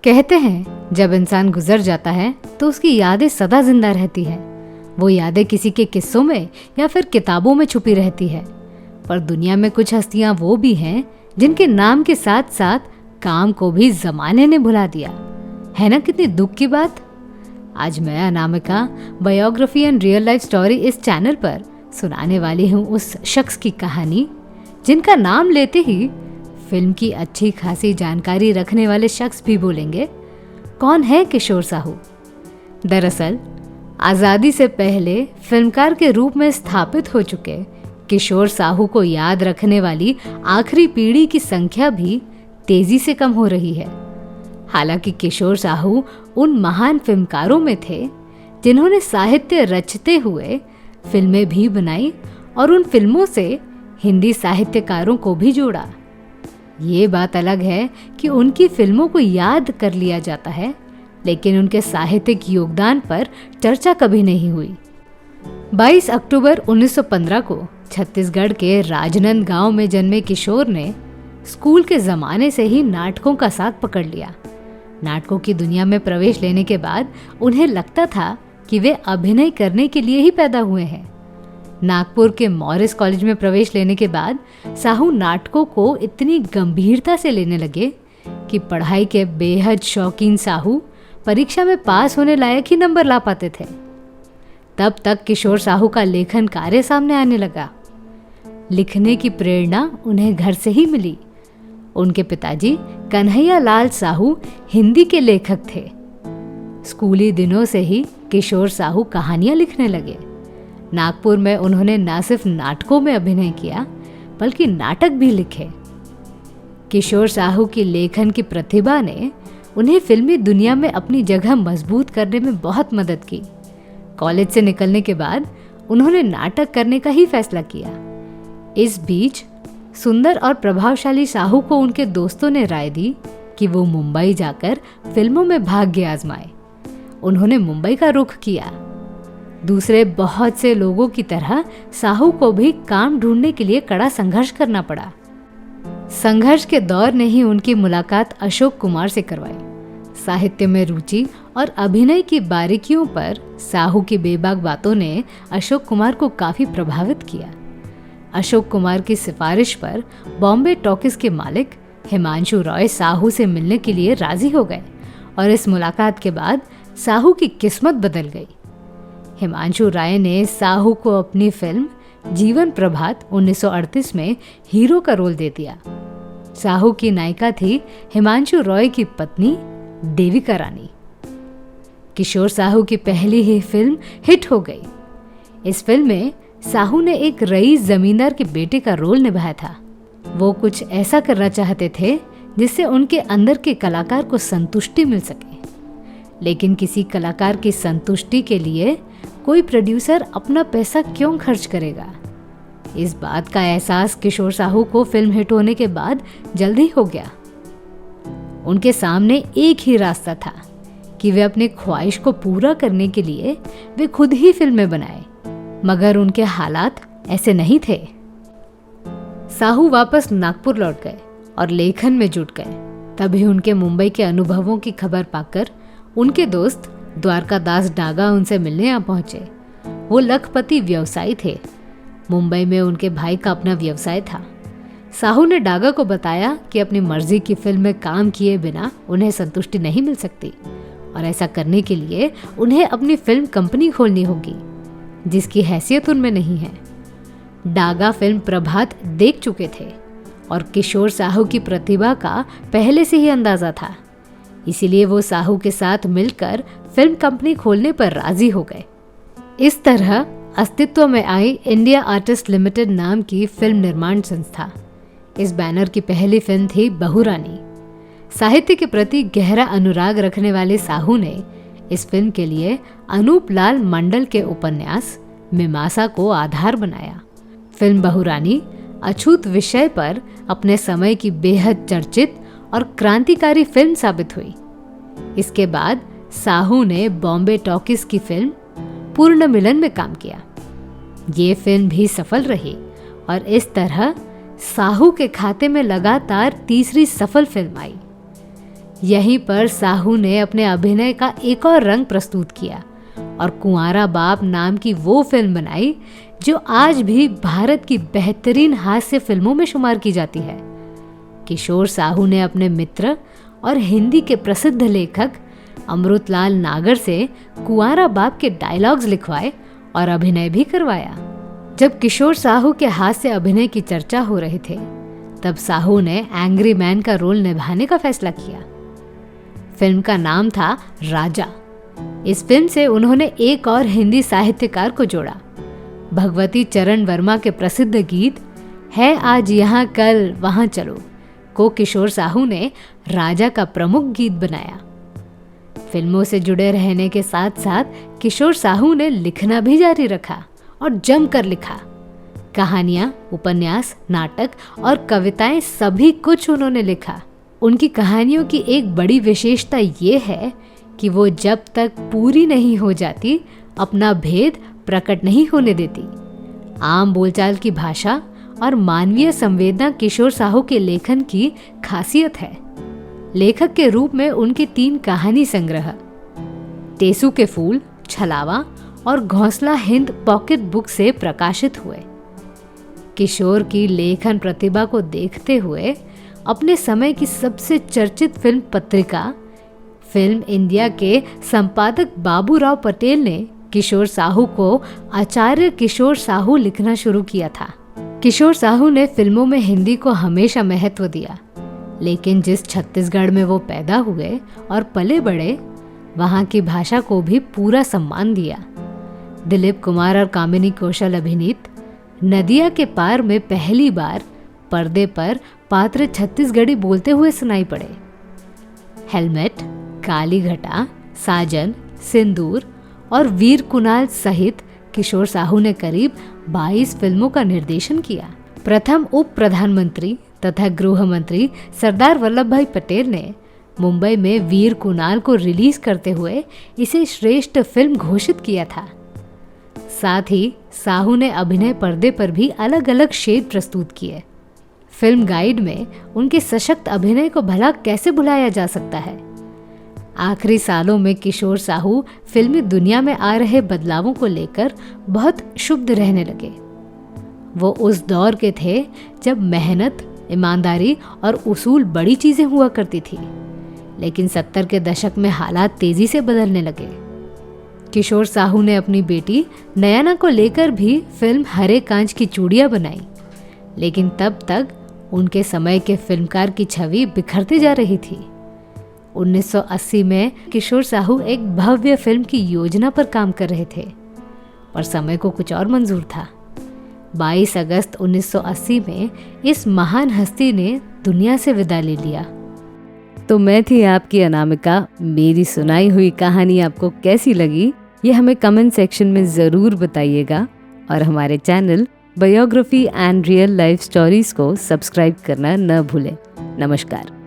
कहते हैं जब इंसान गुजर जाता है तो उसकी यादें सदा जिंदा रहती है। वो यादें किसी के किस्सों में या फिर किताबों में छुपी रहती है। पर दुनिया में कुछ हस्तियां वो भी हैं जिनके नाम के साथ साथ काम को भी जमाने ने भुला दिया है ना। कितनी दुख की बात। आज मैं Anamika biography and real life story इस चैनल पर सुनाने वाली हूँ उस शख्स की कहानी जिनका नाम लेते ही फिल्म की अच्छी खासी जानकारी रखने वाले शख्स भी बोलेंगे, कौन है किशोर साहू। दरअसल आज़ादी से पहले फिल्मकार के रूप में स्थापित हो चुके किशोर साहू को याद रखने वाली आखिरी पीढ़ी की संख्या भी तेजी से कम हो रही है। हालांकि किशोर साहू उन महान फिल्मकारों में थे जिन्होंने साहित्य रचते हुए फिल्में भी बनाई और उन फिल्मों से हिंदी साहित्यकारों को भी जोड़ा। ये बात अलग है कि उनकी फिल्मों को याद कर लिया जाता है, लेकिन उनके साहित्यिक योगदान पर चर्चा कभी नहीं हुई। 22 अक्टूबर 1915 को छत्तीसगढ़ के राजनांदगांव में जन्मे किशोर ने स्कूल के ज़माने से ही नाटकों का साथ पकड़ लिया। नाटकों की दुनिया में प्रवेश लेने के बाद उन्हें लगता था कि वे अभिनय करने के लिए ही पैदा हुए हैं। नागपुर के मॉरिस कॉलेज में प्रवेश लेने के बाद साहू नाटकों को इतनी गंभीरता से लेने लगे कि पढ़ाई के बेहद शौकीन साहू परीक्षा में पास होने लायक ही नंबर ला पाते थे। तब तक किशोर साहू का लेखन कार्य सामने आने लगा। लिखने की प्रेरणा उन्हें घर से ही मिली। उनके पिताजी कन्हैया लाल साहू हिंदी के लेखक थे। स्कूली दिनों से ही किशोर साहू कहानियां लिखने लगे। नागपुर में उन्होंने न सिर्फ नाटकों में अभिनय किया बल्कि नाटक भी लिखे। किशोर साहू की लेखन की प्रतिभा ने उन्हें फिल्मी दुनिया में अपनी जगह मजबूत करने में बहुत मदद की। कॉलेज से निकलने के बाद उन्होंने नाटक करने का ही फैसला किया। इस बीच सुंदर और प्रभावशाली साहू को उनके दोस्तों ने राय दी कि वो मुंबई जाकर फिल्मों में भाग्य आजमाए। उन्होंने मुंबई का रुख किया। दूसरे बहुत से लोगों की तरह साहू को भी काम ढूंढने के लिए कड़ा संघर्ष करना पड़ा। संघर्ष के दौर ने ही उनकी मुलाकात अशोक कुमार से करवाई। साहित्य में रुचि और अभिनय की बारीकियों पर साहू की बेबाक बातों ने अशोक कुमार को काफी प्रभावित किया। अशोक कुमार की सिफारिश पर बॉम्बे टॉकीज के मालिक हिमांशु रॉय साहू से मिलने के लिए राजी हो गए और इस मुलाकात के बाद साहू की किस्मत बदल गई। हिमांशु राय ने साहू को अपनी फिल्म जीवन प्रभात 1938 में हीरो का रोल दे दिया। साहू की नायिका थी हिमांशु रॉय की पत्नी देविका रानी। किशोर साहू की पहली ही फिल्म हिट हो गई। इस फिल्म में साहू ने एक रईस जमींदार के बेटे का रोल निभाया था। वो कुछ ऐसा करना चाहते थे जिससे उनके अंदर के कलाकार को संतुष्टि मिल सके, लेकिन किसी कलाकार की संतुष्टि के लिए कोई प्रोड्यूसर अपना पैसा क्यों खर्च करेगा। इस बात का एहसास किशोर साहू को फिल्म हिट होने के बाद जल्दी हो गया। उनके सामने एक ही रास्ता था कि वे अपने ख्वाहिश को पूरा करने के लिए वे खुद ही फिल्में बनाए, मगर उनके हालात ऐसे नहीं थे। साहू वापस नागपुर लौट गए और लेखन में जुट गए। तभी उनके मुंबई के अनुभवों की खबर पाकर उनके दोस्त द्वारकादास डागा उनसे मिलने आ पहुंचे। वो लखपति व्यवसायी थे। मुंबई में उनके भाई का अपना व्यवसाय था। साहू ने डागा को बताया कि अपनी मर्जी की फिल्म में काम किए बिना उन्हें संतुष्टि नहीं मिल सकती और ऐसा करने के लिए उन्हें अपनी फिल्म कंपनी खोलनी होगी, जिसकी हैसियत उनमें नहीं है। डागा फिल्म प्रभात देख चुके थे और किशोर साहू की प्रतिभा का पहले से ही अंदाजा था। इसीलिए वो साहू के साथ मिलकर फिल्म कंपनी खोलने पर राजी हो गए। इस तरह अस्तित्व में आई इंडिया आर्टिस्ट लिमिटेड नाम की फिल्म निर्माण संस्था। इस बैनर की पहली फिल्म थी बहुरानी। साहित्य के प्रति गहरा अनुराग रखने वाले साहू ने इस फिल्म के लिए अनूप लाल मंडल के उपन्यास मीमांसा को आधार बनाया। फिल्म बहुरानी अछूत विषय पर अपने समय की बेहद चर्चित और क्रांतिकारी फिल्म साबित हुई। इसके बाद साहू ने बॉम्बे टॉकीज की फिल्म पूर्ण मिलन में काम किया। ये फिल्म भी सफल रही और इस तरह साहू के खाते में लगातार तीसरी सफल फिल्म आई। यहीं पर साहू ने अपने अभिनय का एक और रंग प्रस्तुत किया और कुंवारा बाप नाम की वो फिल्म बनाई जो आज भी भारत की बेहतरीन हास्य फिल्मों में शुमार की जाती है। किशोर साहू ने अपने मित्र और हिंदी के प्रसिद्ध लेखक अमृतलाल नागर से कुंवारा बाप के डायलॉग्स लिखवाए और अभिनय भी करवाया। जब किशोर साहू के हास्य अभिनय की चर्चा हो रही थे, तब साहू ने एंग्री मैन का रोल निभाने का फैसला किया। फिल्म का नाम था राजा। इस फिल्म से उन्होंने एक और हिंदी साहित्यकार को जोड़ा। भगवती चरण वर्मा के प्रसिद्ध गीत है आज यहाँ कल वहां चलो को किशोर साहू ने राजा का प्रमुख गीत बनाया। फिल्मों से जुड़े रहने के साथ साथ किशोर साहू ने लिखना भी जारी रखा और जमकर लिखा। कहानियां, उपन्यास, नाटक और कविताएं सभी कुछ उन्होंने लिखा। उनकी कहानियों की एक बड़ी विशेषता ये है कि वो जब तक पूरी नहीं हो जाती अपना भेद प्रकट नहीं होने देती। आम बोलचाल की भाषा और मानवीय संवेदना किशोर साहू के लेखन की खासियत है। लेखक के रूप में उनके 3 कहानी संग्रह टेसू के फूल, छलावा और घोंसला हिंद पॉकेट बुक से प्रकाशित हुए। किशोर की लेखन प्रतिभा को देखते हुए अपने समय की सबसे चर्चित फिल्म पत्रिका फिल्म इंडिया के संपादक बाबूराव पटेल ने किशोर साहू को आचार्य किशोर साहू लिखना शुरू किया था। किशोर साहू ने फिल्मों में हिंदी को हमेशा महत्व दिया, लेकिन जिस छत्तीसगढ़ में वो पैदा हुए और पले बड़े, वहाँ की भाषा को भी पूरा सम्मान दिया। दिलीप कुमार और कामिनी कौशल अभिनीत नदिया के पार में पहली बार पर्दे पर पात्र छत्तीसगढ़ी बोलते हुए सुनाई पड़े। हेलमेट, काली घटा, साजन, सिंदूर और वीर कुणाल सहित किशोर साहू ने करीब 22 फिल्मों का निर्देशन किया। प्रथम उप प्रधानमंत्री तथा गृह मंत्री सरदार वल्लभ भाई पटेल ने मुंबई में वीर कुणाल को रिलीज करते हुए इसे श्रेष्ठ फिल्म घोषित किया था। साथ ही साहू ने अभिनय पर्दे पर भी अलग अलग शेड प्रस्तुत किए। फिल्म गाइड में उनके सशक्त अभिनय को भला कैसे भुलाया जा सकता है। आखिरी सालों में किशोर साहू फिल्मी दुनिया में आ रहे बदलावों को लेकर बहुत क्षुब्ध रहने लगे। वो उस दौर के थे जब मेहनत, ईमानदारी और उसूल बड़ी चीजें हुआ करती थी, लेकिन 70 के दशक में हालात तेजी से बदलने लगे। किशोर साहू ने अपनी बेटी नयना को लेकर भी फिल्म हरे कांच की चूड़ियां बनाई, लेकिन तब तक उनके समय के फिल्मकार की छवि बिखरती जा रही थी। 1980 में किशोर साहू एक भव्य फिल्म की योजना पर काम कर रहे थे, पर समय को कुछ और मंजूर था। 22 अगस्त 1980 में इस महान हस्ती ने दुनिया से विदा ले लिया। तो मैं थी आपकी अनामिका। मेरी सुनाई हुई कहानी आपको कैसी लगी, ये हमें कमेंट सेक्शन में ज़रूर बताइएगा और हमारे channel biography and real life stories को सब्सक्राइब करना न भूलें। नमस्कार।